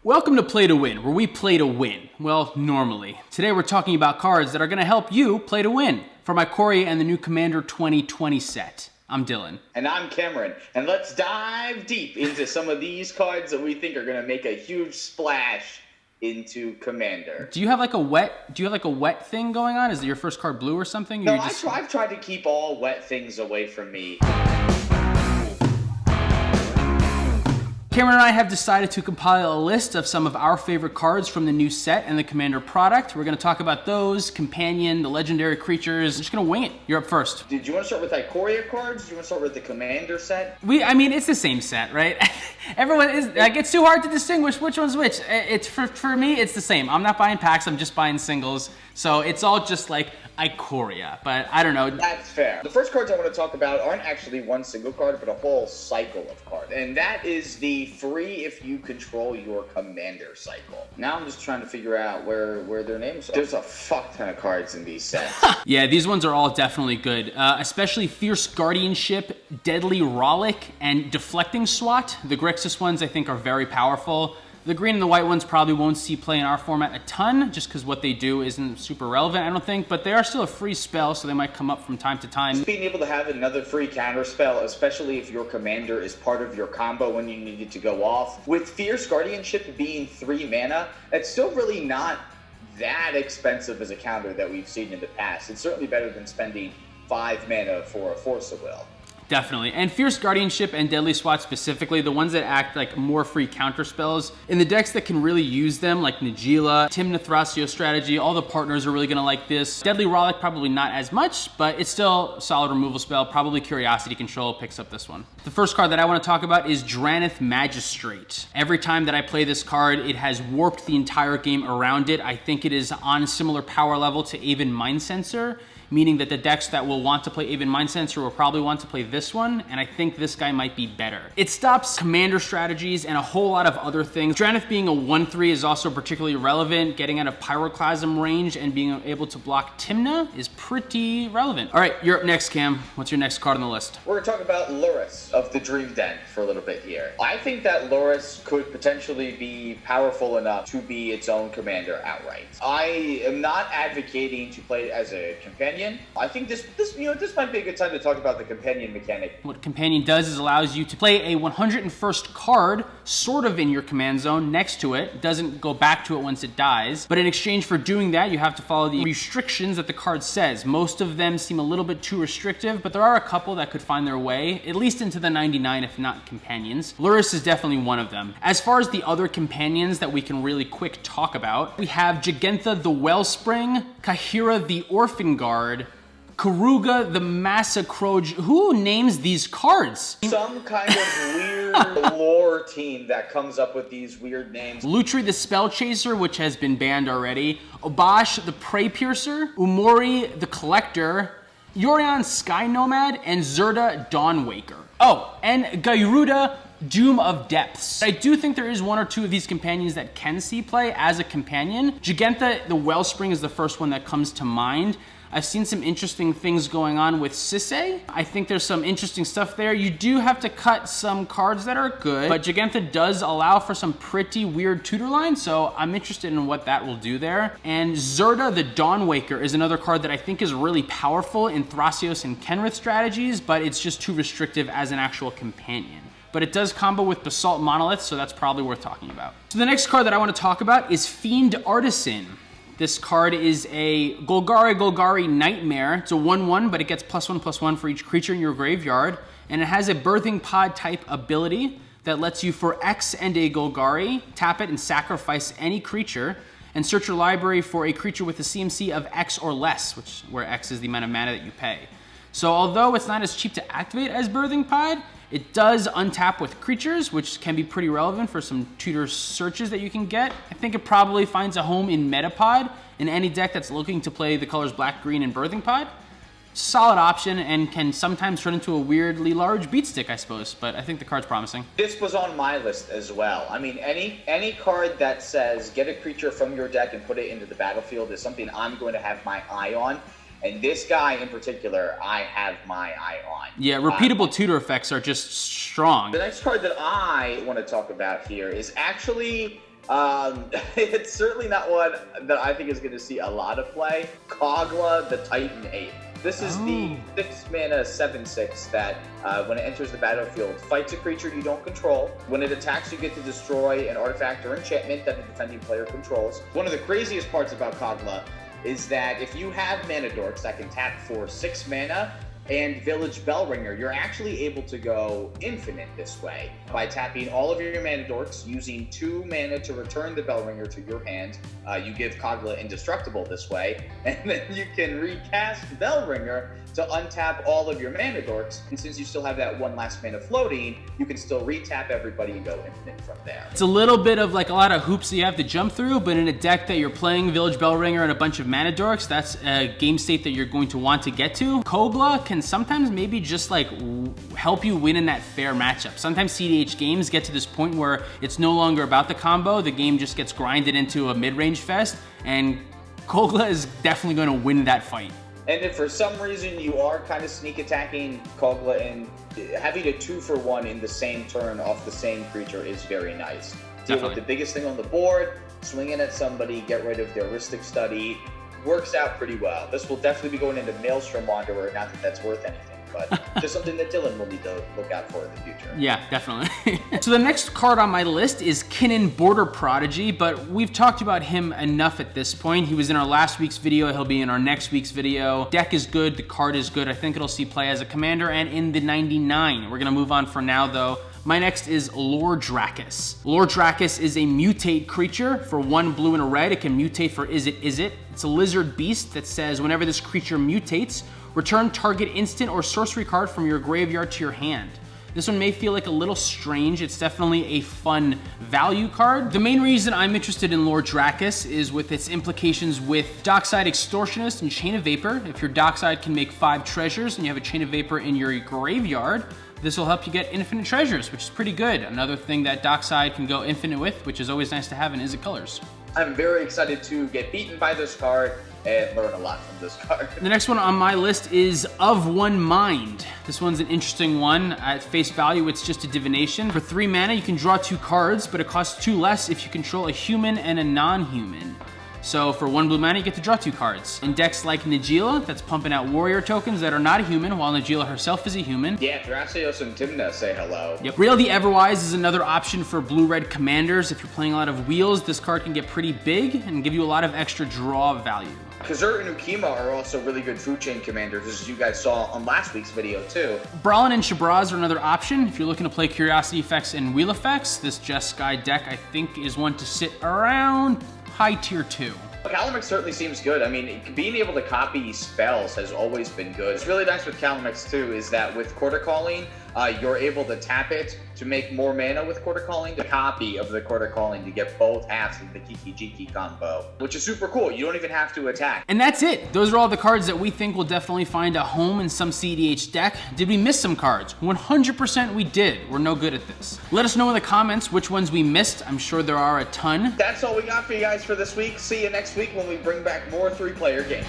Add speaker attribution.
Speaker 1: Welcome to Play to Win, where we play to win. Well, normally. Today we're talking about cards that are going to help you play to win from Ikoria and the new Commander 2020 set. I'm Dylan.
Speaker 2: And I'm Cameron. And let's dive deep into some of these cards that we think are going to make a huge splash into Commander.
Speaker 1: Do you have like a wet thing going on? Is it your first card blue or something?
Speaker 2: No, I've tried to keep all wet things away from me.
Speaker 1: Cameron and I have decided to compile a list of some of our favorite cards from the new set and the Commander product. We're going to talk about those, Companion, the legendary creatures. I'm just going to wing it. You're up first.
Speaker 2: Did you want to start with Ikoria cards? Do you want to start with the Commander set?
Speaker 1: I mean, it's the same set, right? Everyone is, like, it's too hard to distinguish which one's which. It's for me, it's the same. I'm not buying packs, I'm just buying singles. So it's all just like Ikoria, but I don't know.
Speaker 2: That's fair. The first cards I want to talk about aren't actually one single card, but a whole cycle of cards. And that is the free if you control your Commander cycle. Now I'm just trying to figure out where their names are. There's a fuck ton of cards in these sets.
Speaker 1: Yeah, these ones are all definitely good, especially Fierce Guardianship, Deadly Rollick, and Deflecting Swat. The Grixis ones I think are very powerful. The green and the white ones probably won't see play in our format a ton, just because what they do isn't super relevant, I don't think, but they are still a free spell, so they might come up from time to time.
Speaker 2: Just being able to have another free counter spell, especially if your commander is part of your combo when you need it to go off. With Fierce Guardianship being 3 mana, that's still really not that expensive as a counter that we've seen in the past. It's certainly better than spending 5 mana for a Force of Will.
Speaker 1: Definitely. And Fierce Guardianship and Deadly Swat specifically, the ones that act like more free counter spells, in the decks that can really use them, like Najeela, Tymna Thrasios strategy, all the partners are really going to like this. Deadly Rollick, probably not as much, but it's still a solid removal spell. Probably Curiosity Control picks up this one. The first card that I want to talk about is Drannit Magistrate. Every time that I play this card, it has warped the entire game around it. I think it is on a similar power level to Aven Mindsensor, meaning that the decks that will want to play Aven Mindsensor will probably want to play this one, and I think this guy might be better. It stops commander strategies and a whole lot of other things. Drannith being a 1/3 is also particularly relevant. Getting out of Pyroclasm range and being able to block Tymna is pretty relevant. All right, you're up next, Cam. What's your next card on the list?
Speaker 2: We're going to talk about Lurrus of the Dream Den for a little bit here. I think that Lurrus could potentially be powerful enough to be its own commander outright. I am not advocating to play it as a companion. I think this might be a good time to talk about the companion mechanic.
Speaker 1: What companion does is allows you to play a 101st card sort of in your command zone next to it. It doesn't go back to it once it dies, but in exchange for doing that, you have to follow the restrictions that the card says. Most of them seem a little bit too restrictive, but there are a couple that could find their way, at least into the 99 if not companions. Lurrus is definitely one of them. As far as the other companions that we can really quick talk about, we have Jegantha the Wellspring, Kahira the Orphan Guard, Karuga the Massacroge. Who names these cards?
Speaker 2: Some kind of weird lore team that comes up with these weird names.
Speaker 1: Lutri the Spell Chaser, which has been banned already. Obash the Prey Piercer. Umori the Collector. Yorion Sky Nomad. And Zerda Dawnwaker. Oh, and Gyruda Doom of Depths. I do think there is one or two of these companions that can see play as a companion. Jegantha the Wellspring is the first one that comes to mind. I've seen some interesting things going on with Sisay. I think there's some interesting stuff there. You do have to cut some cards that are good, but Jegantha does allow for some pretty weird tutor lines, so I'm interested in what that will do there. And Zerda the Dawnwaker is another card that I think is really powerful in Thrasios and Kenrith strategies, but it's just too restrictive as an actual companion. But it does combo with Basalt Monolith, so that's probably worth talking about. So the next card that I want to talk about is Fiend Artisan. This card is a Golgari Nightmare. It's a 1/1, but it gets +1/+1 for each creature in your graveyard. And it has a Birthing Pod type ability that lets you, for X and a Golgari, tap it and sacrifice any creature, and search your library for a creature with a CMC of X or less, where X is the amount of mana that you pay. So although it's not as cheap to activate as Birthing Pod, it does untap with creatures, which can be pretty relevant for some tutor searches that you can get. I think it probably finds a home in Metapod, in any deck that's looking to play the colors Black, Green, and Birthing Pod. Solid option and can sometimes turn into a weirdly large beat stick, I suppose, but I think the card's promising.
Speaker 2: This was on my list as well. I mean, any card that says get a creature from your deck and put it into the battlefield is something I'm going to have my eye on. And this guy in particular, I have my eye on.
Speaker 1: Yeah, repeatable tutor effects are just strong.
Speaker 2: The next card that I want to talk about here is actually It's certainly not one that I think is going to see a lot of play. Kog'maw the Titanate. This is the 6-mana 7/6 that, when it enters the battlefield, fights a creature you don't control. When it attacks, you get to destroy an artifact or enchantment that the defending player controls. One of the craziest parts about Kog'maw is that if you have mana dorks that can tap for 6 mana, and Village Bellringer, you're actually able to go infinite this way by tapping all of your mana dorks, using 2 mana to return the Bellringer to your hand. You give Kog'maw indestructible this way, and then you can recast Bellringer to untap all of your mana dorks. And since you still have that 1 last mana floating, you can still retap everybody and go infinite from there.
Speaker 1: It's a little bit of like a lot of hoops that you have to jump through, but in a deck that you're playing Village Bellringer and a bunch of mana dorks, that's a game state that you're going to want to get to. Kog'maw can sometimes maybe just like help you win in that fair matchup. Sometimes cEDH games get to this point where it's no longer about the combo, the game just gets grinded into a mid-range fest, and Kog'maw is definitely going to win that fight.
Speaker 2: And if for some reason you are kind of sneak attacking Kog'maw, and having a 2-for-1 in the same turn off the same creature is very nice. Deal with the biggest thing on the board, swing in at somebody, get rid of their Heuristic Study. Works out pretty well. This will definitely be going into Maelstrom Wanderer, not that that's worth anything, but just something that Dylan will need to look out for in the future.
Speaker 1: Yeah, definitely. So the next card on my list is Kinnan Border Prodigy, but we've talked about him enough at this point. He was in our last week's video, he'll be in our next week's video. Deck is good, the card is good. I think it'll see play as a commander and in the 99. We're gonna move on for now though. My next is Lord Rakus. Lord Rakus is a mutate creature. For 1 blue and a red, it can mutate for Is It? It's a lizard beast that says whenever this creature mutates, return target instant or sorcery card from your graveyard to your hand. This one may feel like a little strange. It's definitely a fun value card. The main reason I'm interested in Lord Rakus is with its implications with Dockside Extortionist and Chain of Vapor. If your Dockside can make 5 treasures and you have a Chain of Vapor in your graveyard, this will help you get infinite treasures, which is pretty good. Another thing that Dockside can go infinite with, which is always nice to have in Is It Colors.
Speaker 2: I'm very excited to get beaten by this card and learn a lot from this card.
Speaker 1: The next one on my list is Of One Mind. This one's an interesting one. At face value, it's just a divination. For 3 mana, you can draw 2 cards, but it costs 2 less if you control a human and a non-human. So for 1 blue mana, you get to draw 2 cards. In decks like Najeela, that's pumping out warrior tokens that are not a human, while Najeela herself is a human.
Speaker 2: Yeah, Thrasios and Tymna say hello.
Speaker 1: Yep. Rael the Everwise is another option for blue-red commanders. If you're playing a lot of wheels, this card can get pretty big and give you a lot of extra draw value.
Speaker 2: Kazur and Ukima are also really good food chain commanders, as you guys saw on last week's video too.
Speaker 1: Bralin and Shabraz are another option. If you're looking to play Curiosity effects and Wheel effects, this Jeskai deck I think is one to sit around high tier 2.
Speaker 2: Calamix certainly seems good. I mean, being able to copy spells has always been good. It's really nice with Calamix too, is that with Quarter Calling, you're able to tap it to make more mana with Quarter Calling, the copy of the Quarter Calling to get both halves of the Kiki Jiki combo, which is super cool. You don't even have to attack.
Speaker 1: And that's it. Those are all the cards that we think will definitely find a home in some cEDH deck. Did we miss some cards? 100% we did. We're no good at this. Let us know in the comments which ones we missed. I'm sure there are a ton.
Speaker 2: That's all we got for you guys for this week. See you next week when we bring back more 3-player games.